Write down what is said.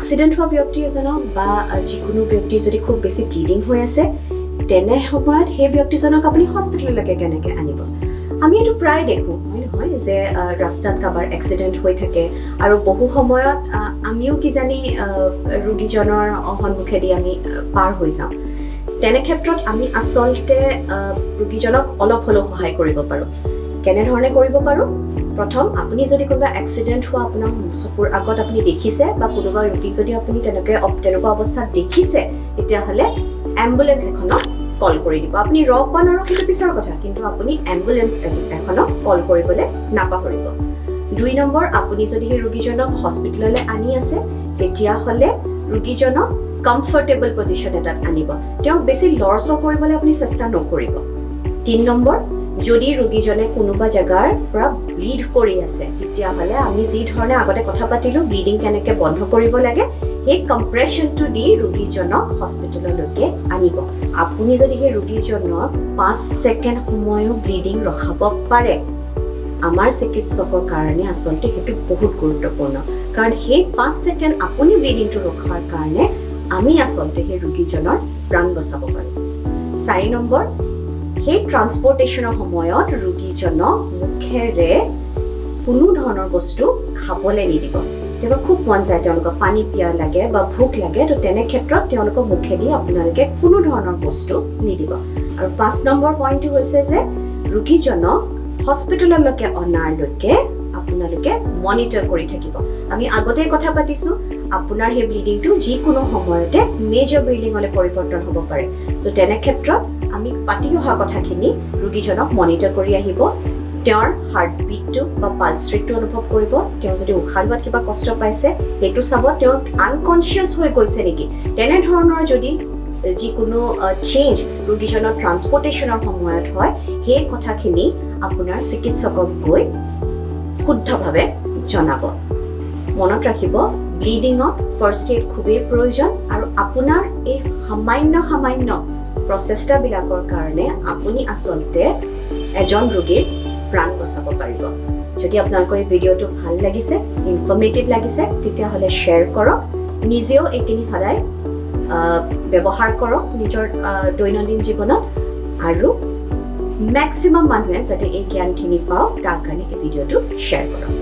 accident হোৱা ব্যক্তি এজনক বা যিকোনো ব্যক্তিৰ যদি খুব বেছি ব্লিডিং হৈ আছে তেনে সময়ত সেই ব্যক্তিজনক আপুনি হস্পিটেললৈকে কেনেকৈ আনিব আমি এইটো প্ৰায় দেখোঁ হয় নহয় যে ৰাস্তাত কাৰোবাৰ এক্সিডেণ্ট হৈ থাকে আৰু বহু সময়ত আমিও কিজানি ৰোগীজনৰ সন্মুখেদি আমি পাৰ হৈ যাওঁ তেনে ক্ষেত্ৰত আমি আচলতে ৰোগীজনক অলপ হ'লেও সহায় কৰিব পাৰোঁ কেনেধৰণে কৰিব পাৰোঁ প্ৰথম আপুনি যদি কোনোবা এক্সিডেণ্ট হোৱা আপোনাৰ চকুৰ আগত আপুনি দেখিছে বা কোনোবা ৰোগীক যদি আপুনি তেনেকুৱা অৱস্থাত দেখিছে তেতিয়াহ'লে এম্বুলেঞ্চ এখনক কল কৰি দিব আপুনি ৰক বা নৰক সেইটো পিছৰ কথা কিন্তু আপুনি এম্বুলেঞ্চ এখনক কল কৰিবলৈ নাপাহৰিব 2 নম্বৰ আপুনি যদি সেই ৰোগীজনক হস্পিটেললৈ আনি আছে তেতিয়াহ'লে ৰোগীজনক কমফৰ্টেবল পজিশ্যন এটাত আনিব তেওঁক বেছি লৰচ কৰিবলৈ আপুনি চেষ্টা নকৰিব 3 নম্বৰ যদি ৰোগীজনে কোনোবা জেগাৰ পৰা ব্লিড কৰি আছে তেতিয়াহ'লে আমি যি ধৰণে আগতে কথা পাতিলোঁ ব্লিডিং কেনেকৈ বন্ধ কৰিব লাগে সেই কম্প্ৰেশ্যনটো দি ৰোগীজনক হস্পিটেললৈকে আনিব আপুনি যদি সেই ৰোগীজনক 5 ছেকেণ্ড সময়ো ব্লিডিং ৰখাব পাৰে আমাৰ চিকিৎসকৰ কাৰণে আচলতে সেইটো বহুত গুৰুত্বপূৰ্ণ কাৰণ সেই 5 ছেকেণ্ড আপুনি ব্লিডিংটো ৰখাৰ কাৰণে আমি আচলতে সেই ৰোগীজনৰ প্ৰাণ বচাব পাৰোঁ 4 নম্বৰ সেই ট্ৰান্সপৰ্টেশ্যনৰ সময়ত ৰোগীজনক মুখেৰে কোনো ধৰণৰ বস্তু খাবলৈ নিদিব কেতিয়াবা খুব মন যায় তেওঁলোকক পানী পিয়াহ লাগে বা ভোক লাগে তো তেনে ক্ষেত্ৰত তেওঁলোকক মুখেদি আপোনালোকে কোনো ধৰণৰ বস্তু নিদিব আৰু 5 নম্বৰ পইণ্টটো হৈছে যে ৰোগীজনক হস্পিটেললৈকে অনাৰলৈকে আপোনালোকে মনিটৰ কৰি থাকিব আমি আগতেই কথা পাতিছোঁ আপোনাৰ সেই ব্লিডিংটো যিকোনো সময়তে মেজৰ ব্লিডিঙলৈ পৰিৱৰ্তন হ'ব পাৰে চ' তেনে ক্ষেত্ৰত আমি পাতি অহা কথাখিনি ৰোগীজনক মনিটৰ কৰি আহিব তেওঁৰ হাৰ্টবিটটো বা পালছ ৰেটটো অনুভৱ কৰিব তেওঁ যদি উশাহ লোৱাত কিবা কষ্ট পাইছে সেইটো চাব তেওঁ আনকনচিয়াছ হৈ গৈছে নেকি তেনেধৰণৰ যদি যিকোনো চেঞ্জ ৰোগীজনৰ ট্ৰান্সপৰ্টেশ্যনৰ সময়ত হয় সেই কথাখিনি আপোনাৰ চিকিৎসকক গৈ শুদ্ধভাৱে জনাব মনত ৰাখিব ব্লিডিঙত ফাৰ্ষ্ট এইড খুবেই প্ৰয়োজন আৰু আপোনাৰ এই সামান্য প্ৰচেষ্টাবিলাকৰ কাৰণে আপুনি আচলতে এজন ৰোগীৰ প্ৰাণ বচাব পাৰিব যদি আপোনালোকৰ এই ভিডিঅ'টো ভাল লাগিছে ইনফৰ্মেটিভ লাগিছে তেতিয়াহ'লে শ্বেয়াৰ কৰক নিজেও এইখিনি সদায় ব্যৱহাৰ কৰক নিজৰ দৈনন্দিন জীৱনত আৰু মেক্সিমাম মানুহে যাতে এই জ্ঞানখিনি পাওক তাৰ কাৰণে এই ভিডিঅ'টো শ্বেয়াৰ কৰক